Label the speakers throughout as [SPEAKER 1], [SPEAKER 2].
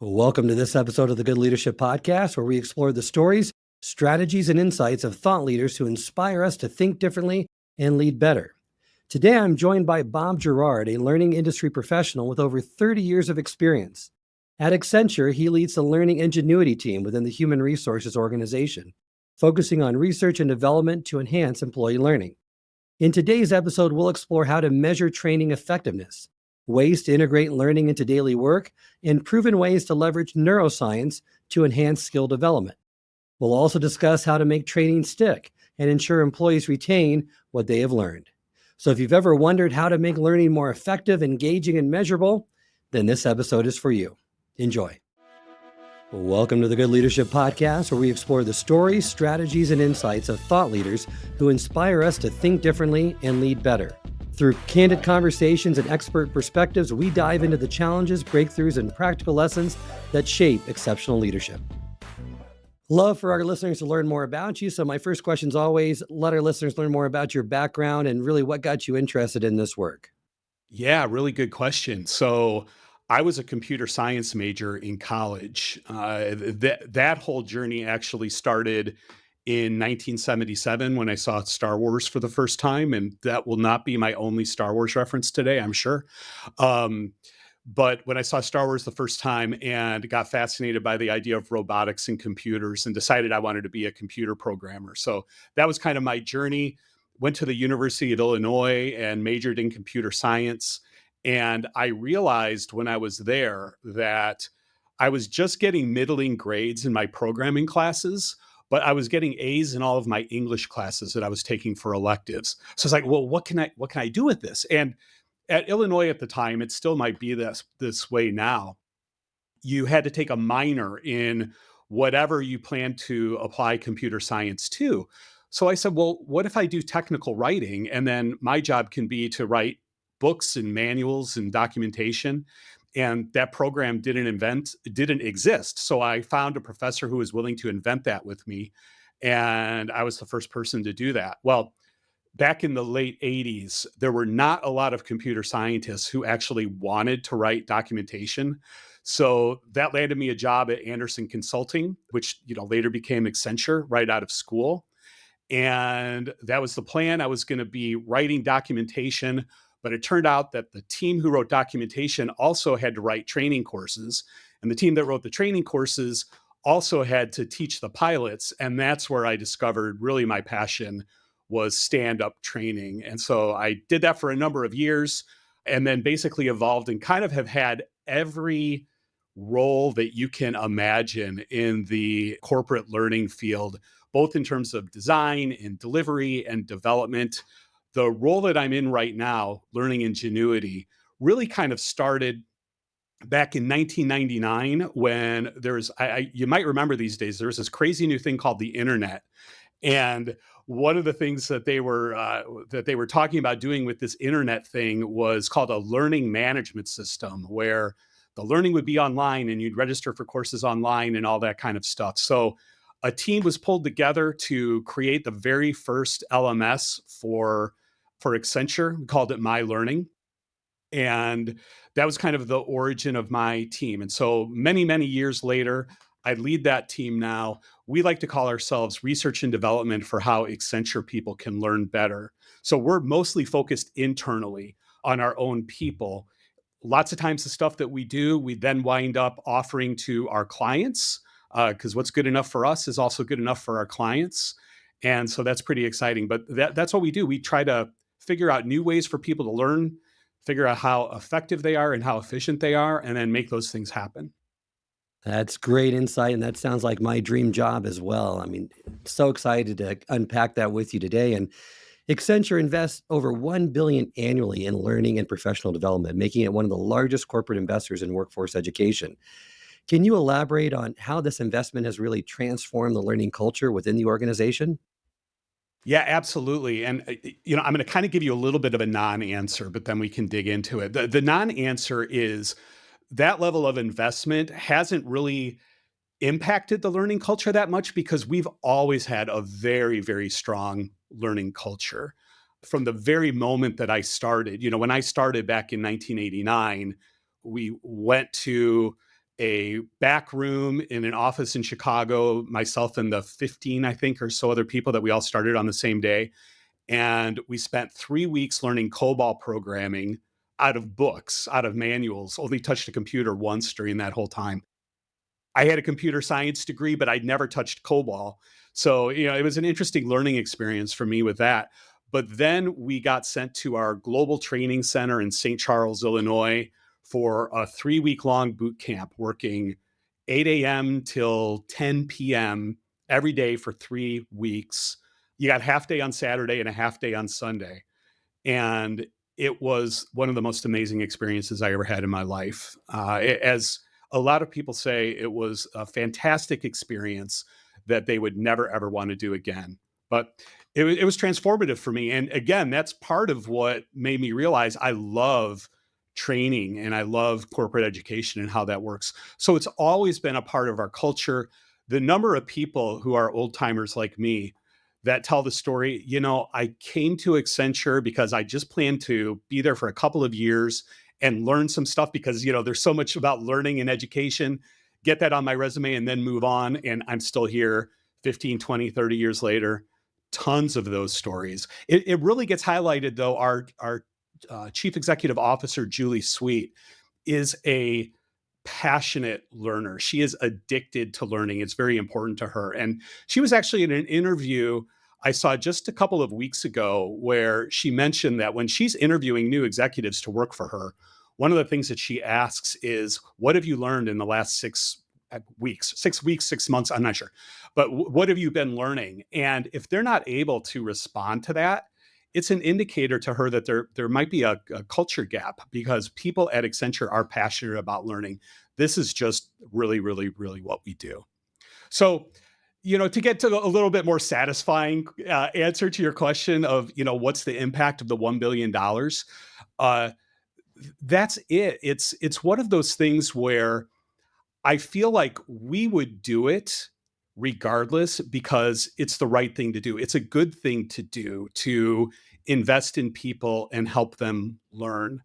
[SPEAKER 1] Welcome to this episode of the Good Leadership Podcast, where we explore the stories, strategies, and insights of thought leaders who inspire us to think differently and lead better. Today, I'm joined by Bob Gerard, a learning industry professional with over 30 years of experience. At Accenture, he leads the Learning Ingenuity team within the Human Resources organization, focusing on research and development to enhance employee learning. In today's episode, we'll explore how to measure training effectiveness, ways to integrate learning into daily work, and proven ways to leverage neuroscience to enhance skill development. We'll also discuss how to make training stick and ensure employees retain what they have learned. So if you've ever wondered how to make learning more effective, engaging, and measurable, then this episode is for you. Enjoy. Welcome to the Good Leadership Podcast, where we explore the stories, strategies, and insights of thought leaders who inspire us to think differently and lead better. Through candid conversations and expert perspectives, we dive into the challenges, breakthroughs, and practical lessons that shape exceptional leadership. Love for our listeners to learn more about you. So my first question is always, let our listeners learn more about your background and really what got you interested in this work.
[SPEAKER 2] Yeah, really good question. So I was a computer science major in college. That whole journey actually started in 1977 when I saw Star Wars for the first time, and that will not be my only Star Wars reference today, I'm sure. Um, but when I saw Star Wars the first time and got fascinated by the idea of robotics and computers and decided I wanted to be a computer programmer. So that was kind of my journey. Went to the University of Illinois and majored in computer science. And I realized when I was there that I was just getting middling grades in my programming classes, but I was getting A's in all of my English classes that I was taking for electives. So it's like, well, what can I do with this? And at Illinois at the time, it still might be this way now. You had to take a minor in whatever you plan to apply computer science to. So I said, well, what if I do technical writing and then my job can be to write books and manuals and documentation? And that program didn't exist. So I found a professor who was willing to invent that with me. And I was the first person to do that. Well, back in the late 80s, there were not a lot of computer scientists who actually wanted to write documentation. So that landed me a job at Anderson Consulting, which later became Accenture right out of school. And that was the plan. I was going to be writing documentation, but it turned out that the team who wrote documentation also had to write training courses. And the team that wrote the training courses also had to teach the pilots. And that's where I discovered really my passion was stand-up training. And so I did that for a number of years and then basically evolved and kind of have had every role that you can imagine in the corporate learning field, both in terms of design and delivery and development. The role that I'm in right now, Learning Ingenuity, really kind of started back in 1999 when you might remember these days, there was this crazy new thing called the internet. And one of the things that they were talking about doing with this internet thing was called a learning management system, where the learning would be online and you'd register for courses online and all that kind of stuff. So a team was pulled together to create the very first LMS for Accenture. We called it My Learning. And that was kind of the origin of my team. And so many, many years later, I lead that team now. We like to call ourselves research and development for how Accenture people can learn better. So we're mostly focused internally on our own people. Lots of times the stuff that we do, we then wind up offering to our clients because what's good enough for us is also good enough for our clients. And so that's pretty exciting. But that's what we do. We try to figure out new ways for people to learn, figure out how effective they are and how efficient they are, and then make those things happen.
[SPEAKER 1] That's great insight, and that sounds like my dream job as well. I mean, so excited to unpack that with you today. And Accenture invests over 1 billion annually in learning and professional development, making it one of the largest corporate investors in workforce education. Can you elaborate on how this investment has really transformed the learning culture within the organization?
[SPEAKER 2] Yeah, absolutely. And I'm going to kind of give you a little bit of a non-answer, but then we can dig into it. The non-answer is that level of investment hasn't really impacted the learning culture that much because we've always had a very, very strong learning culture. From the very moment that I started, when I started back in 1989, we went to a back room in an office in Chicago, myself and the 15, I think, or so other people that we all started on the same day. And we spent 3 weeks learning COBOL programming out of books, out of manuals, only touched a computer once during that whole time. I had a computer science degree, but I'd never touched COBOL. So, it was an interesting learning experience for me with that. But then we got sent to our global training center in St. Charles, Illinois for a 3 week long boot camp, working 8 a.m. till 10 p.m. every day for 3 weeks. You got half day on Saturday and a half day on Sunday. And it was one of the most amazing experiences I ever had in my life. As a lot of people say, it was a fantastic experience that they would never ever want to do again. But it was transformative for me. And again, that's part of what made me realize I love training and I love corporate education and how that works. So it's always been a part of our culture. The number of people who are old timers like me that tell the story, I came to Accenture because I just planned to be there for a couple of years and learn some stuff because, there's so much about learning and education, get that on my resume and then move on. And I'm still here 15, 20, 30 years later. Tons of those stories. It really gets highlighted, though. Our chief executive officer, Julie Sweet, is a passionate learner. She is addicted to learning. It's very important to her. And she was actually in an interview I saw just a couple of weeks ago where she mentioned that when she's interviewing new executives to work for her, one of the things that she asks is, what have you learned in the last 6 weeks, 6 weeks, 6 months? I'm not sure. But what have you been learning? And if they're not able to respond to that, it's an indicator to her that there might be a culture gap because people at Accenture are passionate about learning. This is just really, really, really what we do. So, to get to a little bit more satisfying answer to your question of, what's the impact of the $1 billion? Uh, that's it. It's one of those things where I feel like we would do it regardless because it's the right thing to do. It's a good thing to do to invest in people and help them learn.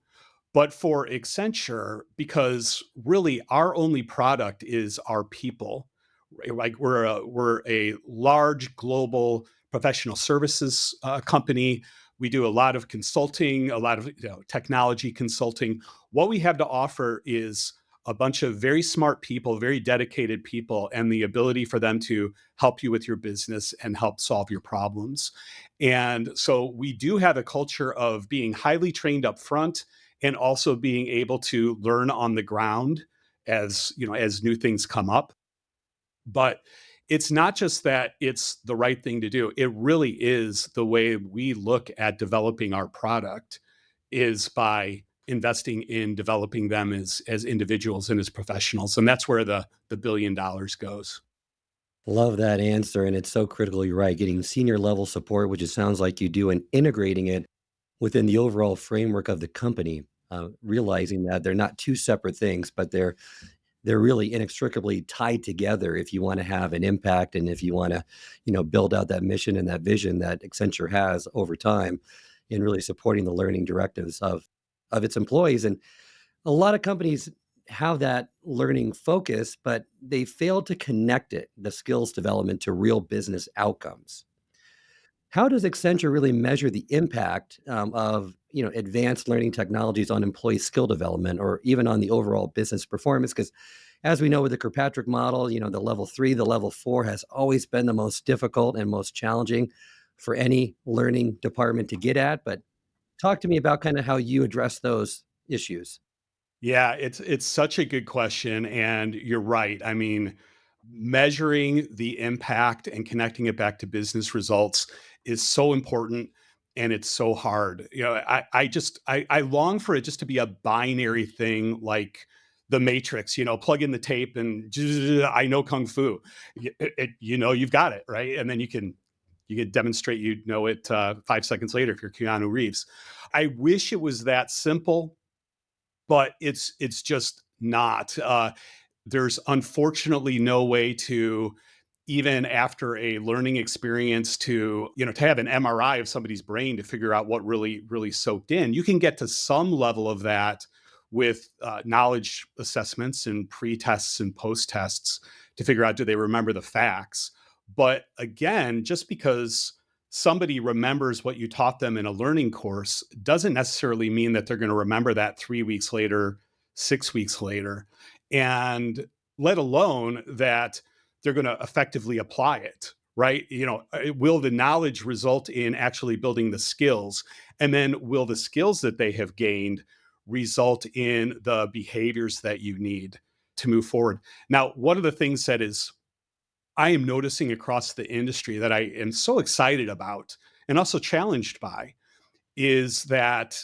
[SPEAKER 2] But for Accenture, because really our only product is our people, right? Like we're a large global professional services company. We do a lot of consulting, a lot of technology consulting. What we have to offer is a bunch of very smart people, very dedicated people, and the ability for them to help you with your business and help solve your problems. And so we do have a culture of being highly trained up front and also being able to learn on the ground as new things come up. But it's not just that it's the right thing to do. It really is the way we look at developing our product is by investing in developing them as individuals and as professionals. And that's where the $1 billion goes.
[SPEAKER 1] Love that answer. And it's so critical. You're right. Getting senior level support, which it sounds like you do, and integrating it within the overall framework of the company, realizing that they're not two separate things, but they're really inextricably tied together if you want to have an impact and if you want to, build out that mission and that vision that Accenture has over time in really supporting the learning directives of its employees. And a lot of companies have that learning focus, but they fail to connect the skills development to real business outcomes. How does Accenture really measure the impact of advanced learning technologies on employee skill development or even on the overall business performance? Because as we know with the Kirkpatrick model, the level 3, the level 4 has always been the most difficult and most challenging for any learning department to get at. But talk to me about kind of how you address those issues.
[SPEAKER 2] Yeah, it's such a good question, and you're right. I mean, measuring the impact and connecting it back to business results is so important, and it's so hard. I long for it just to be a binary thing, like the Matrix. Plug in the tape, and I know kung fu. You've got it right, and then you can demonstrate you know it 5 seconds later if you're Keanu Reeves. I wish it was that simple, but it's just not. There's unfortunately no way to, even after a learning experience, to have an MRI of somebody's brain to figure out what really really soaked in. You can get to some level of that with knowledge assessments and pre-tests and post-tests to figure out, do they remember the facts? But again, just because somebody remembers what you taught them in a learning course doesn't necessarily mean that they're going to remember that 3 weeks later, 6 weeks later, and let alone that they're going to effectively apply it, right? Will the knowledge result in actually building the skills? And then will the skills that they have gained result in the behaviors that you need to move forward? Now, one of the things that is I am noticing across the industry that I am so excited about and also challenged by is that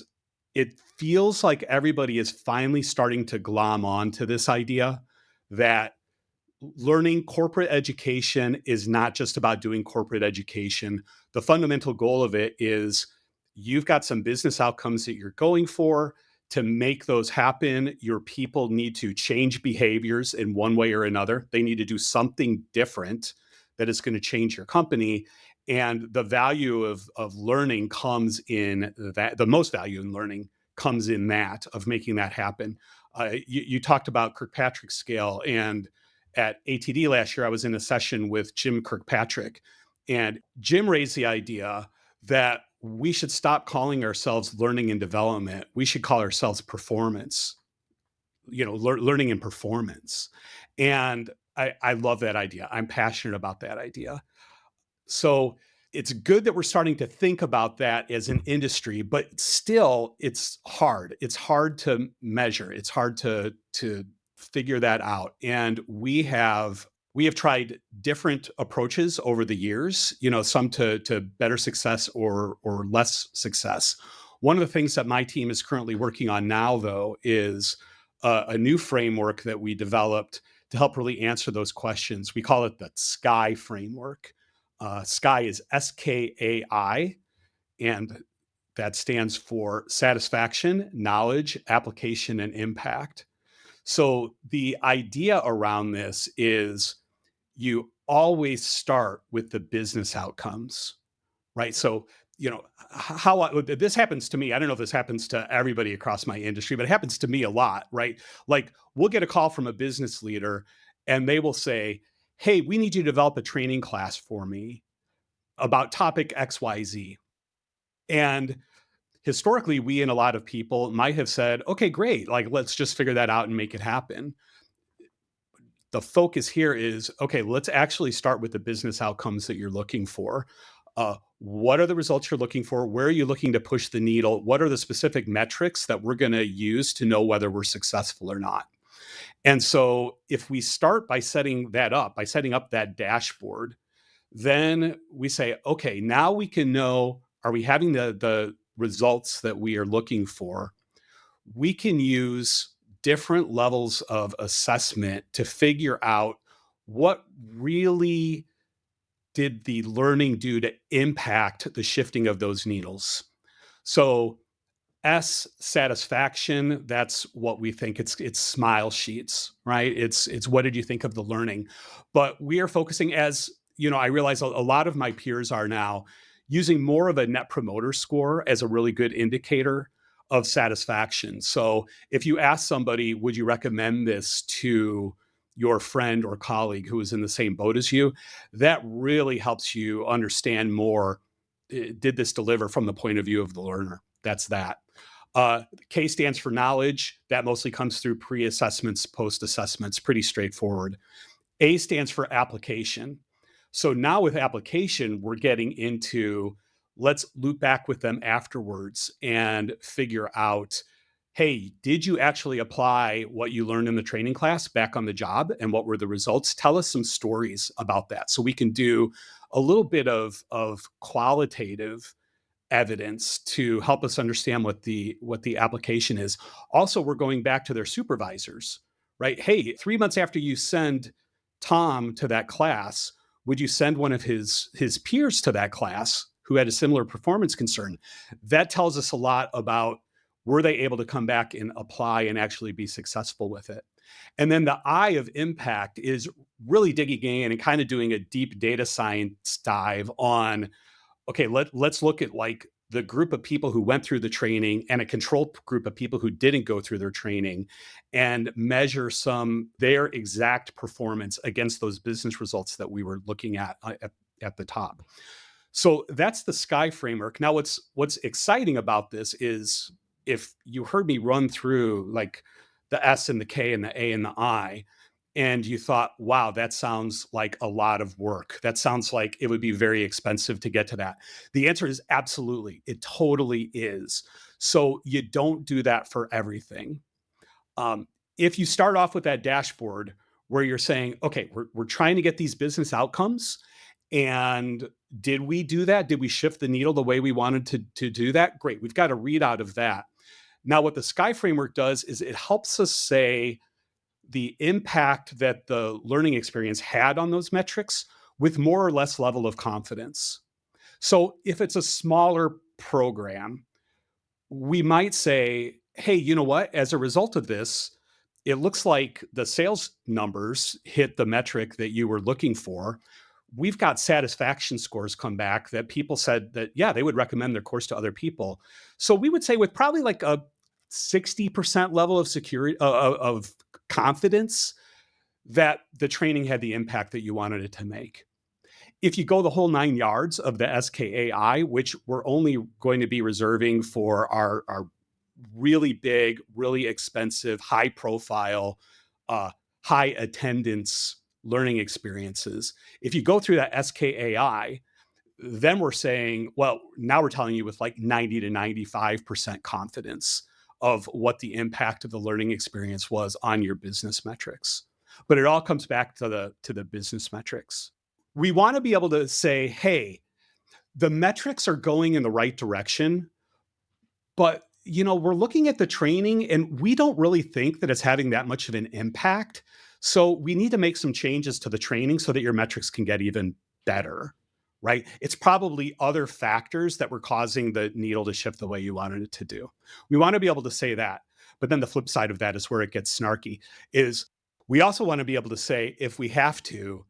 [SPEAKER 2] it feels like everybody is finally starting to glom on to this idea that learning corporate education is not just about doing corporate education. The fundamental goal of it is you've got some business outcomes that you're going for. To make those happen, your people need to change behaviors in one way or another. They need to do something different that is going to change your company. And the value of learning comes in that. The most value in learning comes in that, of making that happen. You talked about Kirkpatrick's scale, and at ATD last year, I was in a session with Jim Kirkpatrick, and Jim raised the idea that we should stop calling ourselves learning and development. We should call ourselves performance, learning and performance. And I love that idea. I'm passionate about that idea. So it's good that we're starting to think about that as an industry, but still it's hard. It's hard to measure. It's hard to figure that out. And we have tried different approaches over the years, some to better success or less success. One of the things that my team is currently working on now, though, is a new framework that we developed to help really answer those questions. We call it the SCAI framework. SCAI is SKAI, and that stands for satisfaction, knowledge, application, and impact. So the idea around this is you always start with the business outcomes, right? So, this happens to me. I don't know if this happens to everybody across my industry, but it happens to me a lot, right? Like, we'll get a call from a business leader and they will say, "Hey, we need you to develop a training class for me about topic XYZ." And historically, we and a lot of people might have said, "Okay, great. Like, let's just figure that out and make it happen." The focus here is, okay, let's actually start with the business outcomes that you're looking for. What are the results you're looking for? Where are you looking to push the needle? What are the specific metrics that we're going to use to know whether we're successful or not? And so if we start by setting up that dashboard, then we say, okay, now we can know, are we having the results that we are looking for? We can use different levels of assessment to figure out what really did the learning do to impact the shifting of those needles. So S, satisfaction, that's what we think. It's smile sheets, right? It's what did you think of the learning? But we are focusing, as I realize a lot of my peers are now using more of a net promoter score as a really good indicator of satisfaction. So if you ask somebody, would you recommend this to your friend or colleague who is in the same boat as you, that really helps you understand more. Did this deliver from the point of view of the learner? That's that. K stands for knowledge. That mostly comes through pre-assessments, post-assessments, pretty straightforward. A stands for application. So now with application, we're getting into, let's loop back with them afterwards and figure out, hey, did you actually apply what you learned in the training class back on the job? And what were the results? Tell us some stories about that so we can do a little bit of qualitative evidence to help us understand what the application is. Also, we're going back to their supervisors, right? Hey, 3 months after you send Tom to that class, would you send one of his peers to that class who had a similar performance concern? That tells us a lot about, were they able to come back and apply and actually be successful with it? And then the I of impact is really digging in and kind of doing a deep data science dive on, okay, let's look at like the group of people who went through the training and a control group of people who didn't go through their training and measure their exact performance against those business results that we were looking at the top. So that's the SCAI framework. Now, what's exciting about this is if you heard me run through like the S and the K and the A and the I, and you thought, wow, that sounds like a lot of work. That sounds like it would be very expensive to get to that. The answer is absolutely. It totally is. So you don't do that for everything. If you start off with that dashboard where you're saying, okay, we're trying to get these business outcomes, and did we do that? Did we shift the needle the way we wanted to do that? Great. We've got a readout of that. Now, what the SCAI framework does is it helps us say the impact that the learning experience had on those metrics with more or less level of confidence. So if it's a smaller program, we might say, hey, you know what? As a result of this, it looks like the sales numbers hit the metric that you were looking for. We've got satisfaction scores come back that people said that, yeah, they would recommend their course to other people. So we would say with probably like a 60% level of security, of confidence, that the training had the impact that you wanted it to make. If you go the whole 9 yards of the SCAI, which we're only going to be reserving for our really big, really expensive, high profile, high attendance learning experiences. If you go through that SCAI, then we're saying, well, now we're telling you with like 90 to 95% confidence of what the impact of the learning experience was on your business metrics. But it all comes back to the business metrics. We want to be able to say, hey, the metrics are going in the right direction, but we're looking at the training and we don't really think that it's having that much of an impact. So we need to make some changes to the training so that your metrics can get even better, right? It's probably other factors that were causing the needle to shift the way you wanted it to do. We want to be able to say that. But then the flip side of that is where it gets snarky, is we also want to be able to say, if we have to,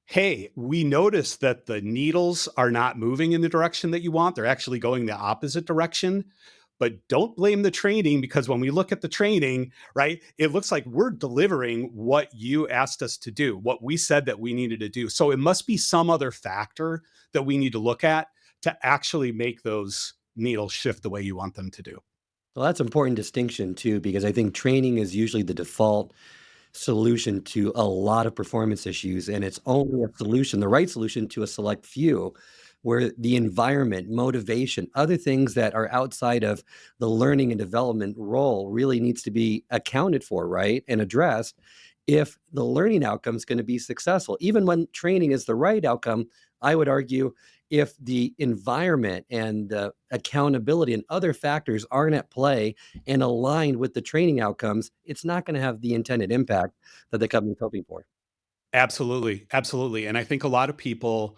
[SPEAKER 2] hey, we notice that the needles are not moving in the direction that you want. They're actually going the opposite direction. But don't blame the training, because when we look at the training, right, it looks like we're delivering what you asked us to do, what we said that we needed to do. So it must be some other factor that we need to look at to actually make those needles shift the way you want them to do.
[SPEAKER 1] Well, that's an important distinction too, because I think training is usually the default solution to a lot of performance issues, and it's only a solution, the right solution, to a select few, where the environment, motivation, other things that are outside of the learning and development role really needs to be accounted for, right, and addressed if the learning outcome is going to be successful. Even when training is the right outcome, I would argue if the environment and the accountability and other factors aren't at play and aligned with the training outcomes, it's not going to have the intended impact that the company's hoping for.
[SPEAKER 2] Absolutely. Absolutely. And I think a lot of people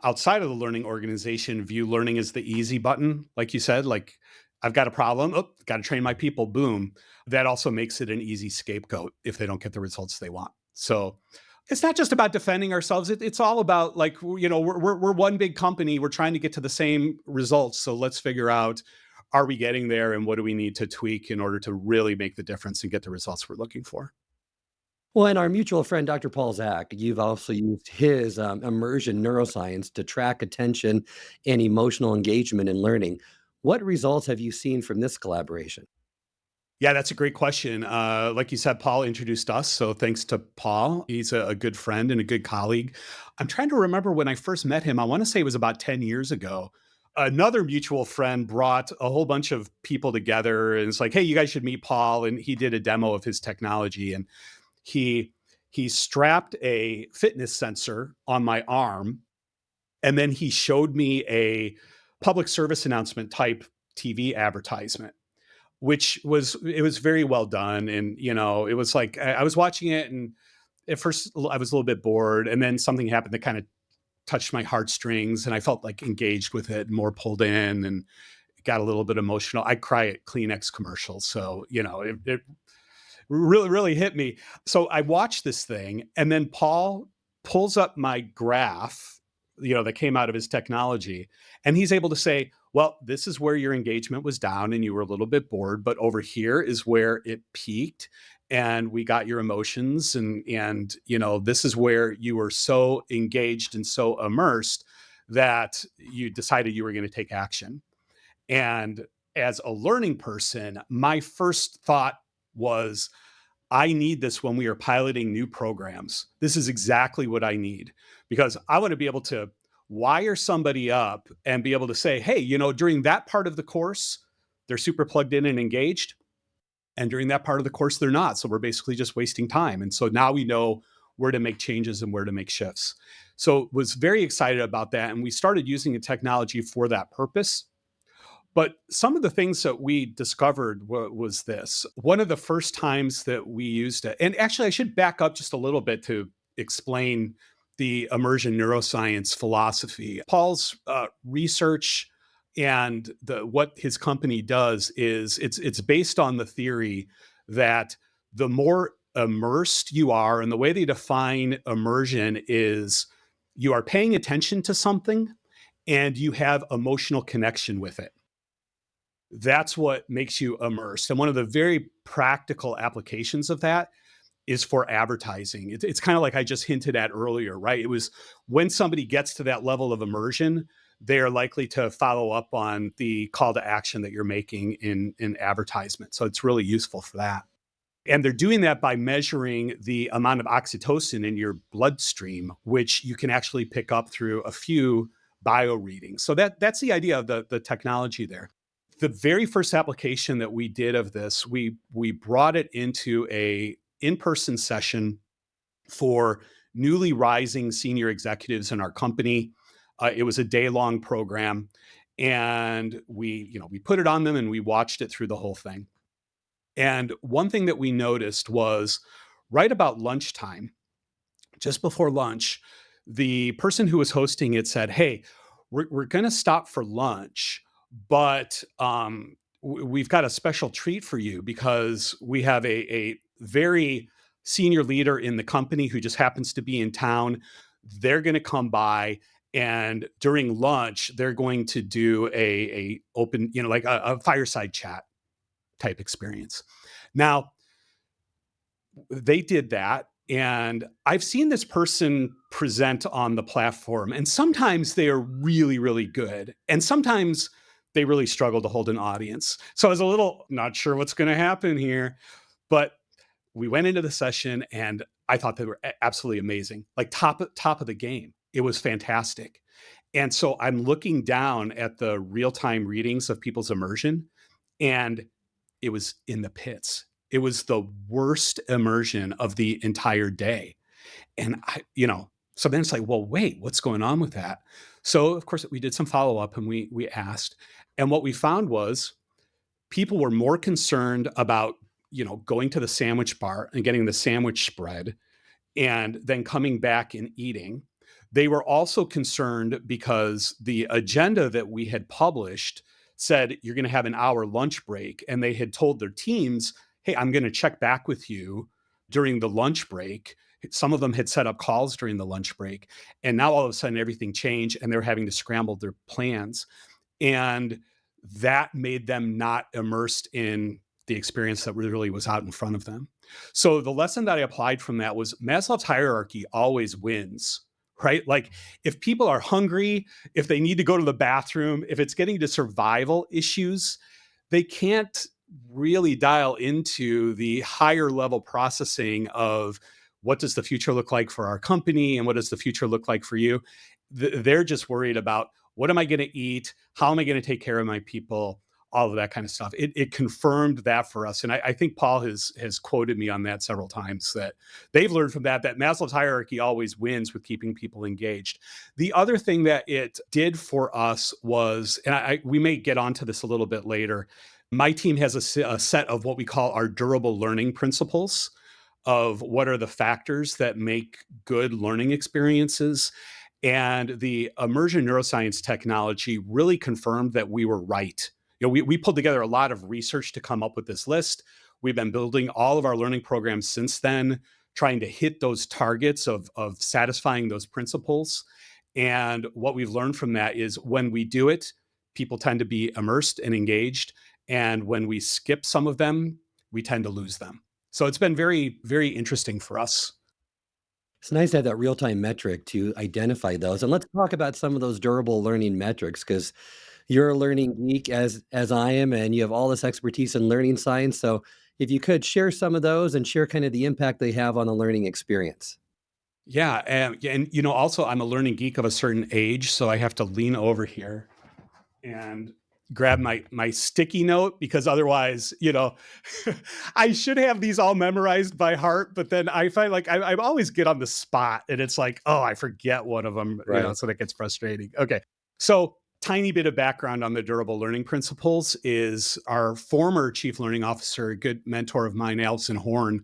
[SPEAKER 2] outside of the learning organization view learning as the easy button. Like you said, like, I've got a problem. Oh, got to train my people. Boom. That also makes it an easy scapegoat if they don't get the results they want. So it's not just about defending ourselves. It's all about, like, we're one big company. We're trying to get to the same results. So let's figure out, are we getting there, and what do we need to tweak in order to really make the difference and get the results we're looking for?
[SPEAKER 1] Well, and our mutual friend, Dr. Paul Zak, you've also used his Immersion Neuroscience to track attention and emotional engagement in learning. What results have you seen from this collaboration?
[SPEAKER 2] Yeah, that's a great question. Like you said, Paul introduced us. So thanks to Paul. He's a good friend and a good colleague. I'm trying to remember when I first met him. I want to say it was about 10 years ago. Another mutual friend brought a whole bunch of people together and it's like, hey, you guys should meet Paul. And he did a demo of his technology. And he he strapped a fitness sensor on my arm, and then he showed me a public service announcement type TV advertisement, which was very well done. And it was like I was watching it, and at first I was a little bit bored, and then something happened that kind of touched my heartstrings, and I felt like engaged with it, more pulled in, and got a little bit emotional. I cry at Kleenex commercials, so it really, really hit me. So I watched this thing, and then Paul pulls up my graph, that came out of his technology, and he's able to say, Well, this is where your engagement was down and you were a little bit bored, but over here is where it peaked and we got your emotions and this is where you were so engaged and so immersed that you decided you were going to take action. And as a learning person, my first thought was, I need this when we are piloting new programs. This is exactly what I need because I want to be able to wire somebody up and be able to say, hey, during that part of the course, they're super plugged in and engaged. And during that part of the course, they're not. So we're basically just wasting time. And so now we know where to make changes and where to make shifts. So was very excited about that. And we started using the technology for that purpose. But some of the things that we discovered was this. One of the first times that we used it, and actually, I should back up just a little bit to explain the immersion neuroscience philosophy. Paul's research and what his company does is it's based on the theory that the more immersed you are, and the way they define immersion is you are paying attention to something and you have emotional connection with it. That's what makes you immersed. And one of the very practical applications of that is for advertising. It's kind of like I just hinted at earlier, right? It was when somebody gets to that level of immersion, they are likely to follow up on the call to action that you're making in advertisement. So it's really useful for that. And they're doing that by measuring the amount of oxytocin in your bloodstream, which you can actually pick up through a few bio readings. So that's the idea of the technology there. The very first application that we did of this, we brought it into a in-person session for newly rising senior executives in our company. It was a day-long program, and we put it on them and we watched it through the whole thing. And one thing that we noticed was right about lunchtime, just before lunch, the person who was hosting it said, "Hey, we're going to stop for lunch, but we've got a special treat for you because we have a very senior leader in the company who just happens to be in town. They're going to come by." And during lunch, they're going to do a open, like a fireside chat type experience. Now, they did that. And I've seen this person present on the platform, and sometimes they are really, really good. And sometimes they really struggle to hold an audience. So I was a little not sure what's going to happen here. But we went into the session and I thought they were absolutely amazing, like top of the game. It was fantastic. And so I'm looking down at the real-time readings of people's immersion, and it was in the pits. It was the worst immersion of the entire day. And so then it's like, well, wait, what's going on with that? So of course we did some follow-up and we asked. And what we found was people were more concerned about, going to the sandwich bar and getting the sandwich spread and then coming back and eating. They were also concerned because the agenda that we had published said you're going to have an hour lunch break. And they had told their teams, hey, I'm going to check back with you during the lunch break. Some of them had set up calls during the lunch break. And now all of a sudden everything changed and they're having to scramble their plans. And that made them not immersed in the experience that really was out in front of them. So the lesson that I applied from that was Maslow's hierarchy always wins, right? Like if people are hungry, if they need to go to the bathroom, if it's getting to survival issues, they can't really dial into the higher level processing of what does the future look like for our company and what does the future look like for you. They're just worried about what am I going to eat? How am I going to take care of my people? All of that kind of stuff. It confirmed that for us. And I think Paul has quoted me on that several times that they've learned from that Maslow's hierarchy always wins with keeping people engaged. The other thing that it did for us was, and we may get onto this a little bit later, my team has a set of what we call our durable learning principles of what are the factors that make good learning experiences. And the immersion neuroscience technology really confirmed that we were right. We pulled together a lot of research to come up with this list. We've been building all of our learning programs since then, trying to hit those targets of satisfying those principles. And what we've learned from that is when we do it, people tend to be immersed and engaged. And when we skip some of them, we tend to lose them. So it's been very, very interesting for us.
[SPEAKER 1] It's nice to have that real-time metric to identify those. And let's talk about some of those durable learning metrics because you're a learning geek as I am, and you have all this expertise in learning science. So if you could share some of those and share kind of the impact they have on the learning experience.
[SPEAKER 2] Yeah, and also I'm a learning geek of a certain age, so I have to lean over here and grab my sticky note because otherwise, I should have these all memorized by heart, but then I find like I always get on the spot and it's like, oh, I forget one of them,
[SPEAKER 1] Right.
[SPEAKER 2] so that gets frustrating. Okay. So tiny bit of background on the durable learning principles is our former chief learning officer, a good mentor of mine, Alison Horn,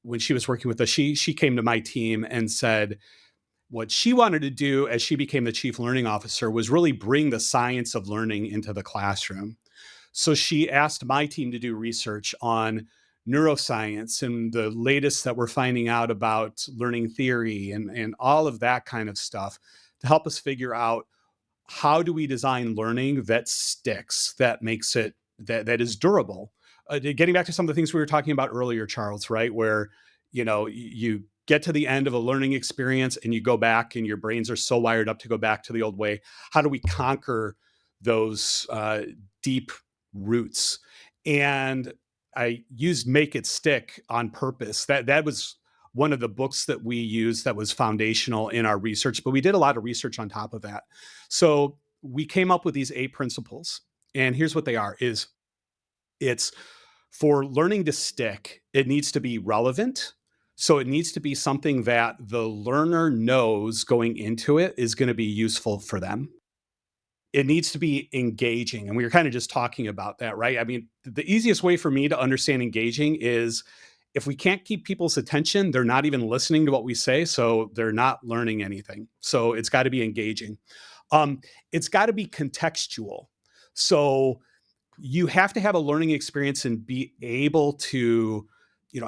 [SPEAKER 2] when she was working with us, she came to my team and said, what she wanted to do as she became the chief learning officer was really bring the science of learning into the classroom. So she asked my team to do research on neuroscience and the latest that we're finding out about learning theory and all of that kind of stuff to help us figure out how do we design learning that sticks, that makes it that is durable. Getting back to some of the things we were talking about earlier, Charles, right? Where you get to the end of a learning experience and you go back and your brains are so wired up to go back to the old way. How do we conquer those deep roots? And I used Make It Stick on purpose. That was one of the books that we used that was foundational in our research, but we did a lot of research on top of that. So we came up with these 8 principles. And here's what they are is it's for learning to stick, it needs to be relevant. So it needs to be something that the learner knows going into it is going to be useful for them. It needs to be engaging. And we were kind of just talking about that, right? I mean, the easiest way for me to understand engaging is if we can't keep people's attention, they're not even listening to what we say. So they're not learning anything. So it's got to be engaging. It's got to be contextual. So you have to have a learning experience and be able to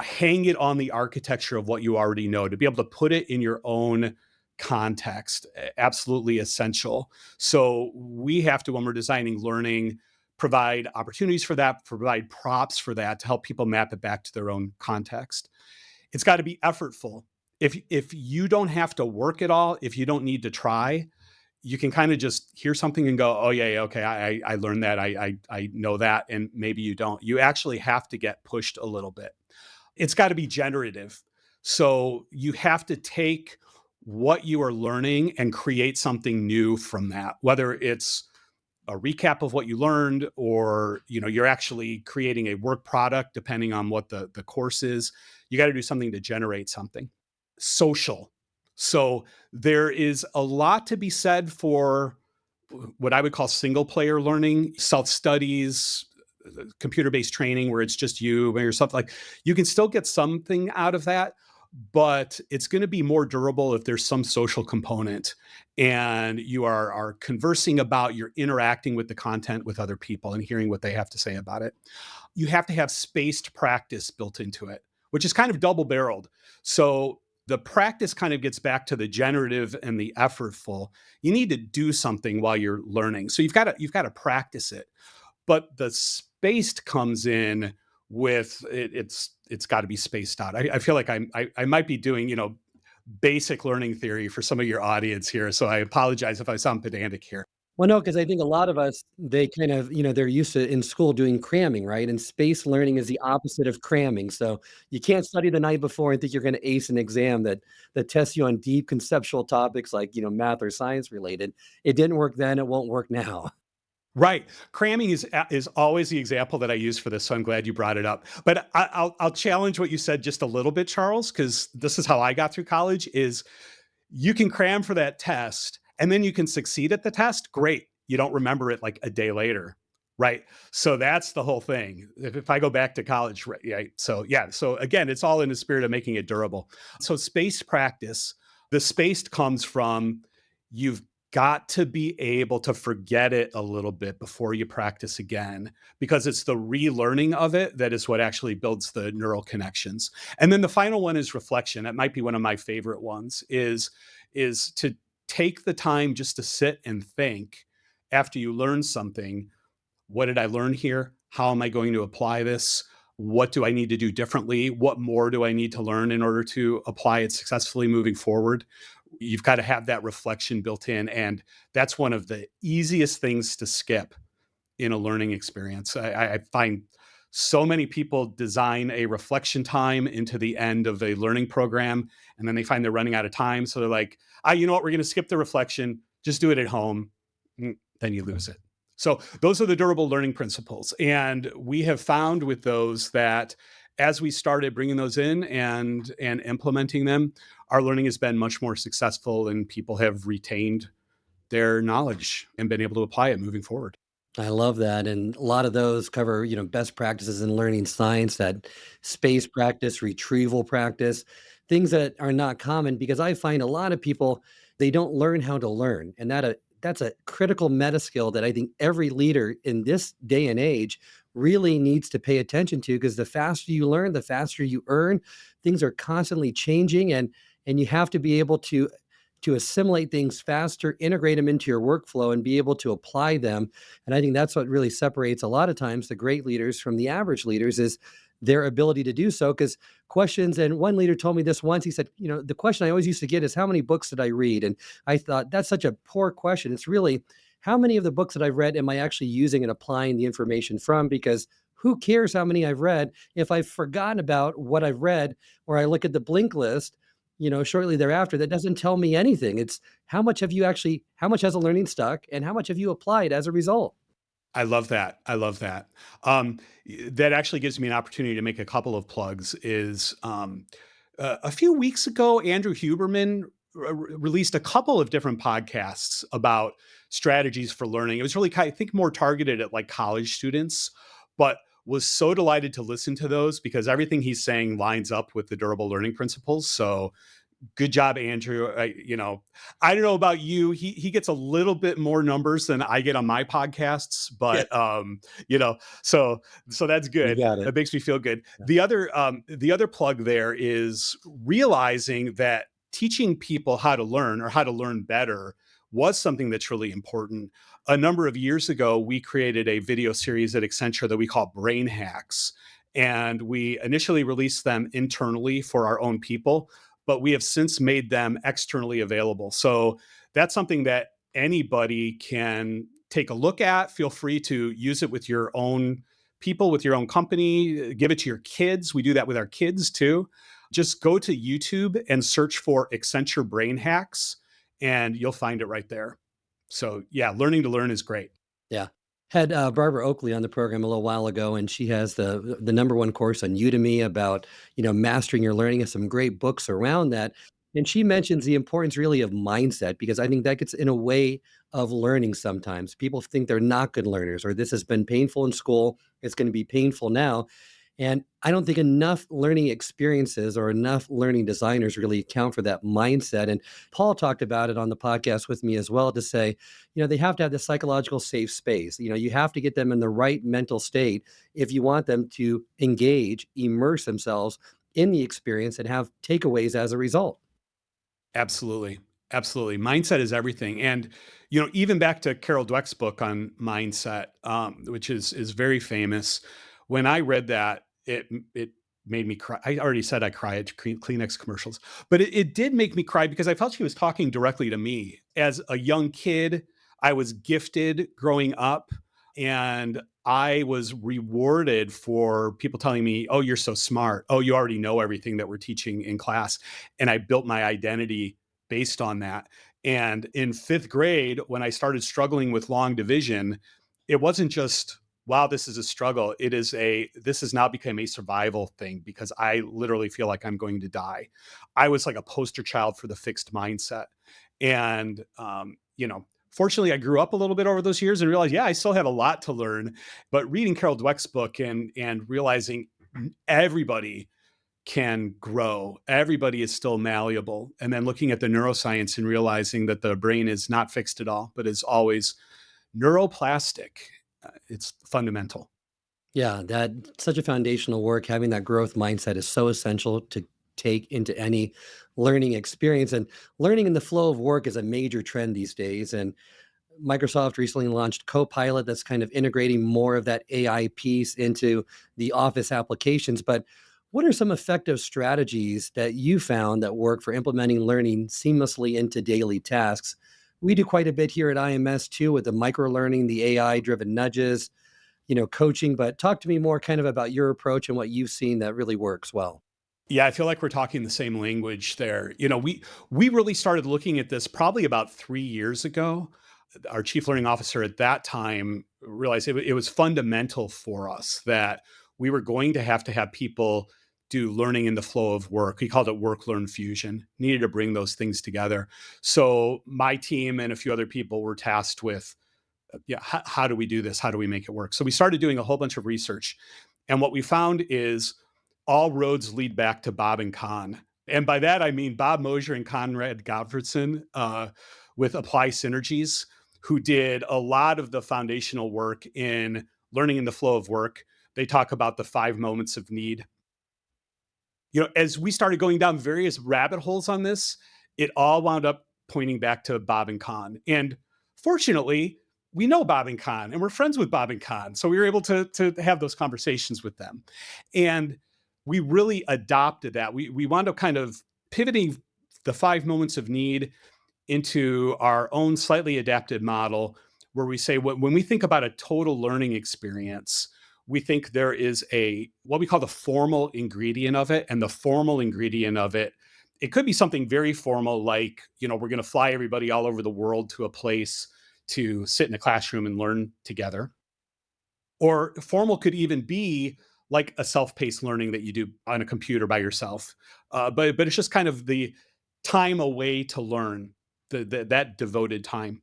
[SPEAKER 2] hang it on the architecture of what you already know, to be able to put it in your own context. Absolutely essential. So we have to, when we're designing learning, provide opportunities for that, provide props for that to help people map it back to their own context. It's got to be effortful. If you don't have to work at all, if you don't need to try, you can kind of just hear something and go, oh yeah, okay, I learned that, I know that, and maybe you don't. You actually have to get pushed a little bit. It's got to be generative. So you have to take what you are learning and create something new from that, whether it's a recap of what you learned or you're actually creating a work product depending on what the course is. You got to do something to generate something. Social. So there is a lot to be said for what I would call single player learning, self studies, computer based training where it's just you or something. Like you can still get something out of that, but it's going to be more durable if there's some social component and you are conversing about, you're interacting with the content with other people and hearing what they have to say about it. You have to have spaced practice built into it, which is kind of double barreled. So the practice kind of gets back to the generative and the effortful. You need to do something while you're learning. So you've got to practice it. But the spaced comes in with it's got to be spaced out. I feel like I might be doing basic learning theory for some of your audience here, so I apologize if I sound pedantic here.
[SPEAKER 1] Well, no, because I think a lot of us, they kind of, they're used to in school doing cramming, right? And space learning is the opposite of cramming. So you can't study the night before and think you're going to ace an exam that tests you on deep conceptual topics like, math or science related. It didn't work then, it won't work now.
[SPEAKER 2] Right. Cramming is always the example that I use for this, so I'm glad you brought it up. But I'll challenge what you said just a little bit, Charles, because this is how I got through college. Is you can cram for that test and then you can succeed at the test. Great. You don't remember it like a day later. Right. So that's the whole thing. If I go back to college, right. So yeah. So again, it's all in the spirit of making it durable. So spaced practice, the spaced comes from you've got to be able to forget it a little bit before you practice again, because it's the relearning of it that is what actually builds the neural connections. And then the final one is reflection. That might be one of my favorite ones is to take the time just to sit and think after you learn something, what did I learn here? How am I going to apply this? What do I need to do differently? What more do I need to learn in order to apply it successfully moving forward? You've got to have that reflection built in. And that's one of the easiest things to skip in a learning experience. I find so many people design a reflection time into the end of a learning program, and then they find they're running out of time. So they're like, you know what? We're going to skip the reflection. Just do it at home. Then you lose it. So those are the durable learning principles. And we have found with those that as we started bringing those in and implementing them, our learning has been much more successful and people have retained their knowledge and been able to apply it moving forward.
[SPEAKER 1] I love that. And a lot of those cover, best practices in learning science, that space practice, retrieval practice, things that are not common because I find a lot of people, they don't learn how to learn. And that's a critical meta skill that I think every leader in this day and age really needs to pay attention to, because the faster you learn, the faster you earn. Things are constantly changing, and you have to be able to assimilate things faster, integrate them into your workflow, and be able to apply them. And I think that's what really separates a lot of times the great leaders from the average leaders is their ability to do so. Because questions, and one leader told me this once, he said, the question I always used to get is, how many books did I read? And I thought, that's such a poor question. It's really, how many of the books that I've read am I actually using and applying the information from? Because who cares how many I've read if I've forgotten about what I've read, or I look at the blink list shortly thereafter, that doesn't tell me anything. It's how much has the learning stuck, and how much have you applied as a result?
[SPEAKER 2] I love that. I love that. That actually gives me an opportunity to make a couple of plugs. A few weeks ago, Andrew Huberman released a couple of different podcasts about strategies for learning. It was really, I think, more targeted at like college students, but was so delighted to listen to those because everything he's saying lines up with the durable learning principles. So good job, Andrew. I don't know about you. He gets a little bit more numbers than I get on my podcasts,
[SPEAKER 1] Yeah,
[SPEAKER 2] but so that's
[SPEAKER 1] you
[SPEAKER 2] good.
[SPEAKER 1] got it.
[SPEAKER 2] That makes me feel good.
[SPEAKER 1] Yeah.
[SPEAKER 2] The other plug there is realizing that teaching people how to learn or how to learn better was something that's really important. A number of years ago, we created a video series at Accenture that we call Brain Hacks. And we initially released them internally for our own people, but we have since made them externally available. So that's something that anybody can take a look at. Feel free to use it with your own people, with your own company, give it to your kids. We do that with our kids too. Just go to YouTube and search for Accenture Brain Hacks, and you'll find it right there. So, yeah, learning to learn is great.
[SPEAKER 1] Yeah. Had Barbara Oakley on the program a little while ago, and she has the number one course on Udemy about mastering your learning, and some great books around that. And she mentions the importance really of mindset, because I think that gets in a way of learning sometimes. People think they're not good learners, or this has been painful in school, it's going to be painful now. And I don't think enough learning experiences or enough learning designers really account for that mindset. And Paul talked about it on the podcast with me as well, to say, they have to have the psychological safe space. You have to get them in the right mental state if you want them to engage, immerse themselves in the experience, and have takeaways as a result.
[SPEAKER 2] Absolutely. Absolutely. Mindset is everything. And, even back to Carol Dweck's book on mindset, which is very famous. When I read that, it made me cry. I already said I cry at Kleenex commercials, but it did make me cry because I felt she was talking directly to me. As a young kid, I was gifted growing up, and I was rewarded for people telling me, "Oh, you're so smart. Oh, you already know everything that we're teaching in class." And I built my identity based on that. And in fifth grade, when I started struggling with long division, it wasn't just, wow, this is a struggle. This has now become a survival thing because I literally feel like I'm going to die. I was like a poster child for the fixed mindset. And, fortunately, I grew up a little bit over those years and realized, yeah, I still have a lot to learn. But reading Carol Dweck's book and realizing everybody can grow. Everybody is still malleable. And then looking at the neuroscience and realizing that the brain is not fixed at all, but is always neuroplastic. It's fundamental.
[SPEAKER 1] Yeah, that such a foundational work. Having that growth mindset is so essential to take into any learning experience. And learning in the flow of work is a major trend these days. And Microsoft recently launched Copilot that's kind of integrating more of that AI piece into the Office applications. But what are some effective strategies that you found that work for implementing learning seamlessly into daily tasks? We do quite a bit here at IMS too with the micro learning, the AI driven nudges, coaching. But talk to me more kind of about your approach and what you've seen that really works well.
[SPEAKER 2] Yeah, I feel like we're talking the same language there. We really started looking at this probably about 3 years ago. Our chief learning officer at that time realized it was fundamental for us that we were going to have people do learning in the flow of work. He called it work learn fusion. Needed to bring those things together. So my team and a few other people were tasked with, yeah, how do we do this? How do we make it work? So we started doing a whole bunch of research. And what we found is all roads lead back to Bob and Con. And by that, I mean Bob Mosier and Conrad Gottfredson with Apply Synergies, who did a lot of the foundational work in learning in the flow of work. They talk about the 5 moments of need. As we started going down various rabbit holes on this, it all wound up pointing back to Bob and Con. And fortunately, we know Bob and Con and we're friends with Bob and Con. So we were able to have those conversations with them. And we really adopted that. We wound up kind of pivoting the 5 moments of need into our own slightly adapted model where we say when we think about a total learning experience, we think there is what we call the formal ingredient of it. And the formal ingredient of it, it could be something very formal, like, we're going to fly everybody all over the world to a place to sit in a classroom and learn together. Or formal could even be like a self-paced learning that you do on a computer by yourself. But it's just kind of the time away to learn, that devoted time.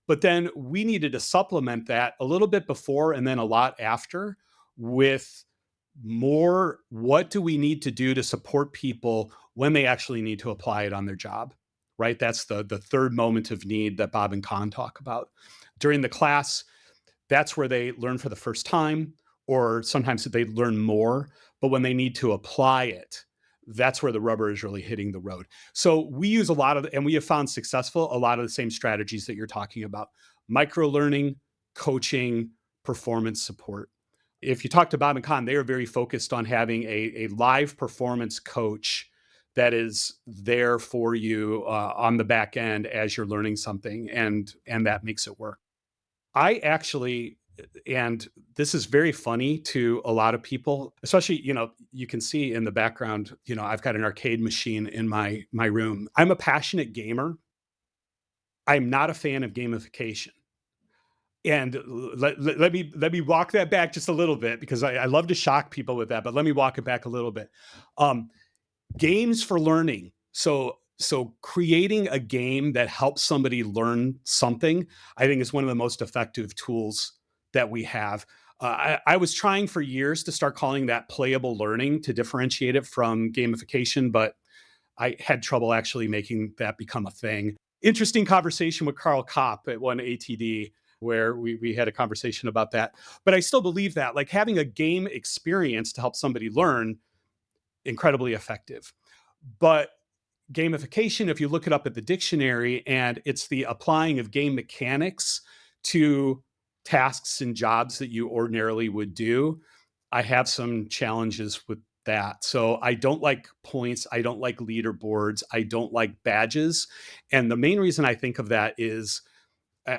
[SPEAKER 2] But then we needed to supplement that a little bit before and then a lot after with more, what do we need to do to support people when they actually need to apply it on their job, right? That's the third moment of need that Bob and Con talk about. During the class, that's where they learn for the first time, or sometimes they learn more. But when they need to apply it, that's where the rubber is really hitting the road. So we use and we have found successful, a lot of the same strategies that you're talking about: micro learning, coaching, performance support. If you talk to Bob and Con, they are very focused on having a live performance coach that is there for you on the back end as you're learning something, and that makes it work. I actually, and this is very funny to a lot of people, especially, you can see in the background, I've got an arcade machine in my room. I'm a passionate gamer. I'm not a fan of gamification. And let me walk that back just a little bit, because I love to shock people with that, but let me walk it back a little bit. Um, Games for learning. So creating a game that helps somebody learn something, I think, is one of the most effective tools that we have. I was trying for years to start calling that playable learning to differentiate it from gamification, but I had trouble actually making that become a thing. Interesting conversation with Carl Kopp at one ATD, where we had a conversation about that. But I still believe that, like, having a game experience to help somebody learn, incredibly effective. But gamification, if you look it up at the dictionary, and it's the applying of game mechanics to tasks and jobs that you ordinarily would do, I have some challenges with that. So I don't like points. I don't like leaderboards. I don't like badges. And the main reason I think of that is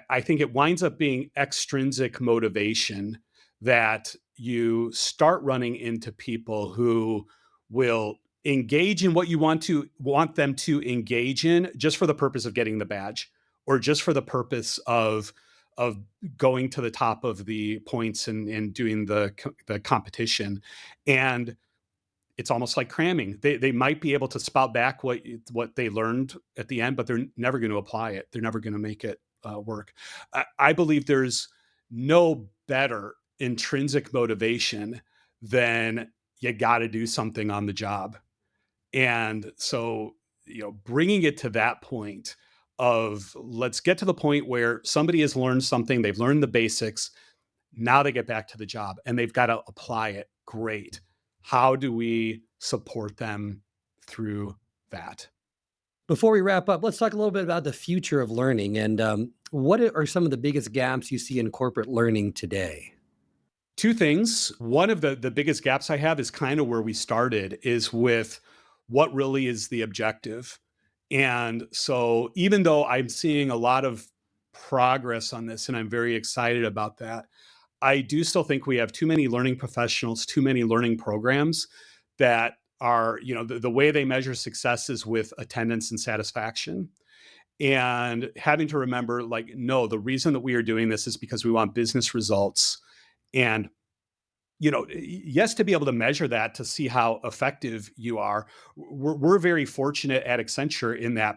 [SPEAKER 2] I think it winds up being extrinsic motivation that you start running into people who will engage in what you want them to engage in just for the purpose of getting the badge, or just for the purpose of going to the top of the points and doing the competition. And it's almost like cramming. They might be able to spout back what they learned at the end, but they're never going to apply it. They're never going to make it work. I believe there's no better intrinsic motivation than you got to do something on the job. And so, bringing it to that point of, let's get to the point where somebody has learned something, they've learned the basics, now they get back to the job and they've got to apply it. Great. How do we support them through that?
[SPEAKER 1] Before we wrap up, let's talk a little bit about the future of learning. And What are some of the biggest gaps you see in corporate learning today?
[SPEAKER 2] Two things. One of the biggest gaps I have is kind of where we started, is with what really is the objective. And so even though I'm seeing a lot of progress on this and I'm very excited about that, I do still think we have too many learning professionals, too many learning programs that are, the way they measure success is with attendance and satisfaction. And having to remember, like, no, the reason that we are doing this is because we want business results. And yes, to be able to measure that to see how effective you are. We're very fortunate at Accenture in that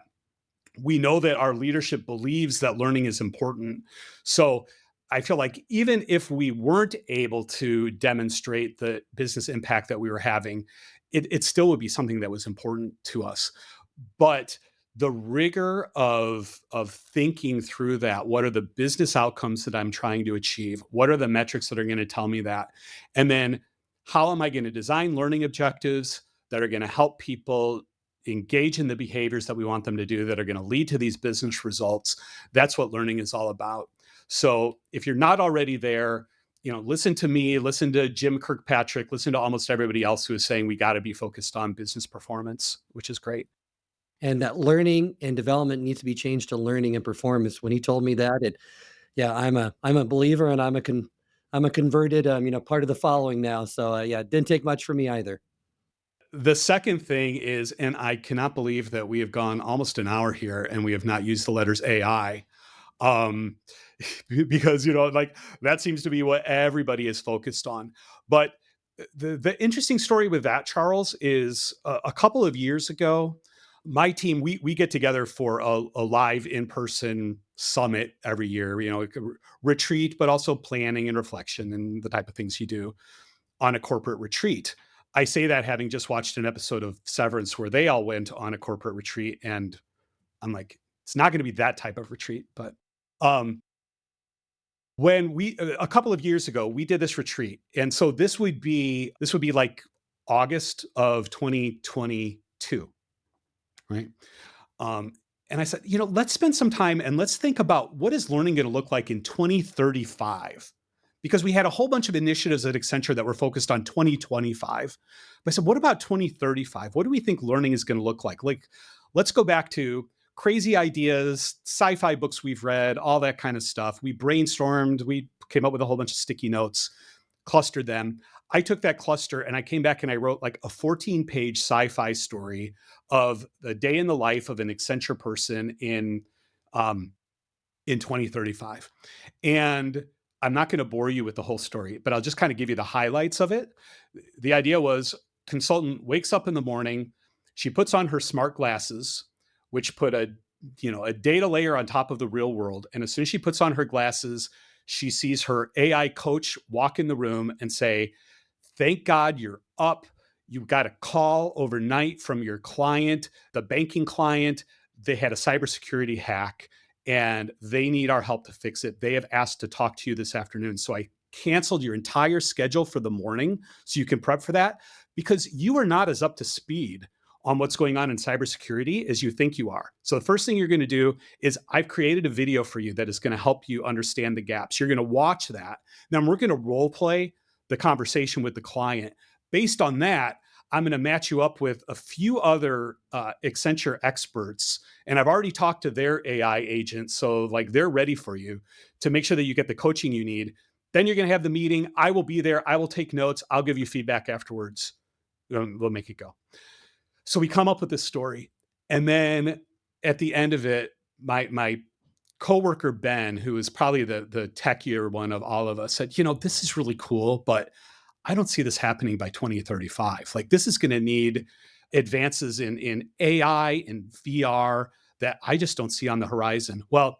[SPEAKER 2] we know that our leadership believes that learning is important. So I feel like even if we weren't able to demonstrate the business impact that we were having, it still would be something that was important to us. But the rigor of thinking through that, what are the business outcomes that I'm trying to achieve? What are the metrics that are going to tell me that? And then how am I going to design learning objectives that are going to help people engage in the behaviors that we want them to do that are going to lead to these business results? That's what learning is all about. So if you're not already there, listen to me, listen to Jim Kirkpatrick, listen to almost everybody else who is saying we got to be focused on business performance, which is great.
[SPEAKER 1] And that learning and development needs to be changed to learning and performance. When he told me that, yeah, I'm a believer, and I'm a converted, part of the following now. So yeah, it didn't take much for me either.
[SPEAKER 2] The second thing is, and I cannot believe that we have gone almost an hour here and we have not used the letters AI. Um, because like that seems to be what everybody is focused on. But the interesting story with that, Charles, is a couple of years ago, my team, we get together for a live in-person summit every year, retreat, but also planning and reflection and the type of things you do on a corporate retreat. I say that having just watched an episode of Severance where they all went on a corporate retreat, and I'm like, it's not going to be that type of retreat. But um, when we a couple of years ago, we did this retreat, and so this would be like August of 2022, right? Um, and I said, let's spend some time and let's think about what is learning going to look like in 2035, because we had a whole bunch of initiatives at Accenture that were focused on 2025. But I said, what about 2035? What do we think learning is going to look like? Like, let's go back to crazy ideas, sci-fi books we've read, all that kind of stuff. We brainstormed, we came up with a whole bunch of sticky notes, clustered them. I took that cluster and I came back and I wrote like a 14-page sci-fi story of the day in the life of an Accenture person um, in 2035. And I'm not going to bore you with the whole story, but I'll just kind of give you the highlights of it. The idea was, consultant wakes up in the morning, she puts on her smart glasses, which put a data layer on top of the real world. And as soon as she puts on her glasses, she sees her AI coach walk in the room and say, "Thank God you're up. You got a call overnight from your client, the banking client. They had a cybersecurity hack and they need our help to fix it. They have asked to talk to you this afternoon. So I canceled your entire schedule for the morning so you can prep for that, because you are not as up to speed on what's going on in cybersecurity as you think you are. So the first thing you're going to do is, I've created a video for you that is going to help you understand the gaps. You're going to watch that. Then we're going to role play the conversation with the client. Based on that, I'm going to match you up with a few other Accenture experts. And I've already talked to their AI agents. So like they're ready for you to make sure that you get the coaching you need. Then you're going to have the meeting. I will be there. I will take notes. I'll give you feedback afterwards. We'll make it go. So we come up with this story. And then at the end of it, my coworker, Ben, who is probably the techier one of all of us, said, this is really cool, but I don't see this happening by 2035. Like, this is going to need advances in AI and VR that I just don't see on the horizon. Well,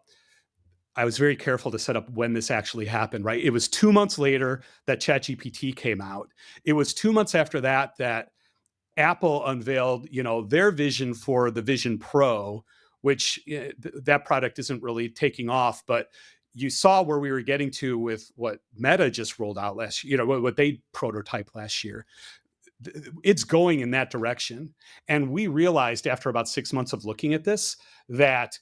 [SPEAKER 2] I was very careful to set up when this actually happened, right? It was 2 months later that ChatGPT came out. It was 2 months after that Apple unveiled, their vision for the Vision Pro, which that product isn't really taking off, but you saw where we were getting to with what Meta just rolled out last year, what they prototyped last year. It's going in that direction. And we realized after about 6 months of looking at this that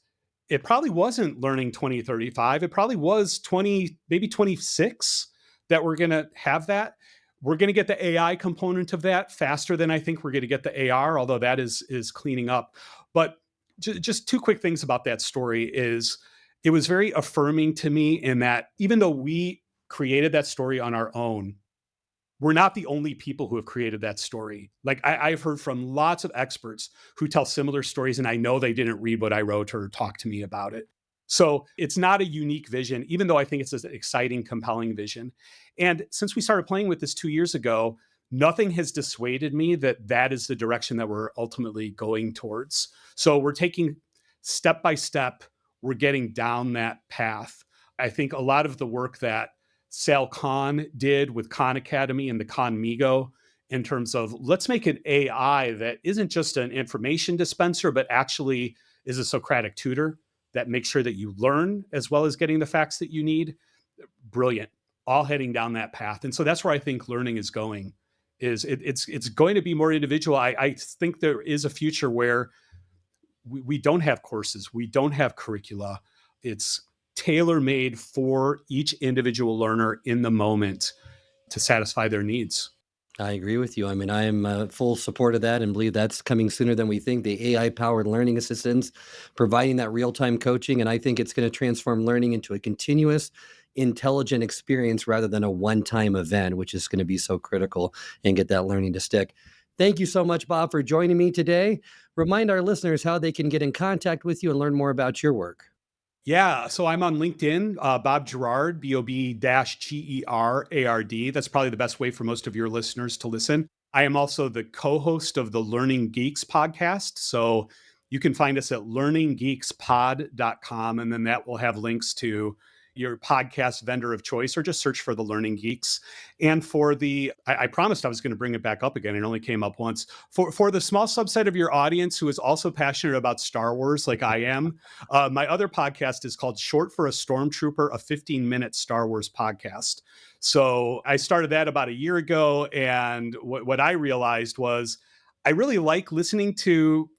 [SPEAKER 2] it probably wasn't Learning 2035. It probably was 20, maybe 26 that we're going to have that. We're going to get the AI component of that faster than I think we're going to get the AR, although that is cleaning up. But just two quick things about that story is it was very affirming to me in that even though we created that story on our own, we're not the only people who have created that story. Like I've heard from lots of experts who tell similar stories, and I know they didn't read what I wrote or talk to me about it. So it's not a unique vision, even though I think it's an exciting, compelling vision. And since we started playing with this 2 years ago, nothing has dissuaded me that that is the direction that we're ultimately going towards. So we're taking step by step, we're getting down that path. I think a lot of the work that Sal Khan did with Khan Academy and the Khan Migo in terms of let's make an AI that isn't just an information dispenser, but actually is a Socratic tutor that makes sure that you learn as well as getting the facts that you need. Brilliant. All heading down that path. And so that's where I think learning is going. It's going to be more individual. I think there is a future where we don't have courses, we don't have curricula. It's tailor-made for each individual learner in the moment to satisfy their needs.
[SPEAKER 1] I agree with you. I mean, I am full support of that and believe that's coming sooner than we think. The AI-powered learning assistants providing that real-time coaching, and I think it's going to transform learning into a continuous, intelligent experience rather than a one-time event, which is going to be so critical and get that learning to stick. Thank you so much, Bob, for joining me today. Remind our listeners how they can get in contact with you and learn more about your work.
[SPEAKER 2] Yeah, so I'm on LinkedIn, Bob Gerard, Bob-Gerard. That's probably the best way for most of your listeners to listen. I am also the co-host of the Learning Geeks podcast. So you can find us at learninggeekspod.com, and then that will have links to your podcast vendor of choice, or just search for the Learning Geeks. And for the, I promised I was going to bring it back up again. It only came up once. For the small subset of your audience who is also passionate about Star Wars, like I am, my other podcast is called Short for a Stormtrooper, a 15-minute Star Wars podcast. So I started that about a year ago. And what I realized was I really like listening to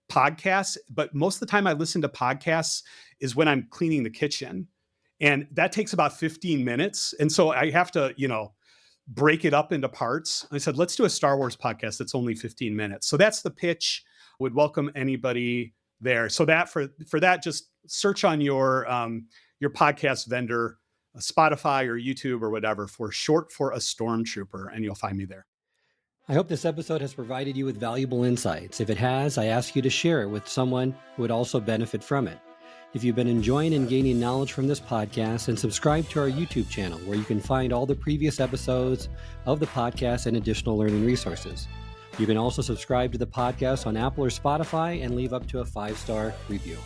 [SPEAKER 2] podcasts, but most of the time I listen to podcasts is when I'm cleaning the kitchen. And that takes about 15 minutes. And so I have to, break it up into parts. I said, let's do a Star Wars podcast that's only 15 minutes. So that's the pitch. Would welcome anybody there. So that for that, just search on your podcast vendor, Spotify or YouTube or whatever, for Short for a Stormtrooper, and you'll find me there.
[SPEAKER 1] I hope this episode has provided you with valuable insights. If it has, I ask you to share it with someone who would also benefit from it. If you've been enjoying and gaining knowledge from this podcast, then subscribe to our YouTube channel, where you can find all the previous episodes of the podcast and additional learning resources. You can also subscribe to the podcast on Apple or Spotify and leave up to a 5-star review.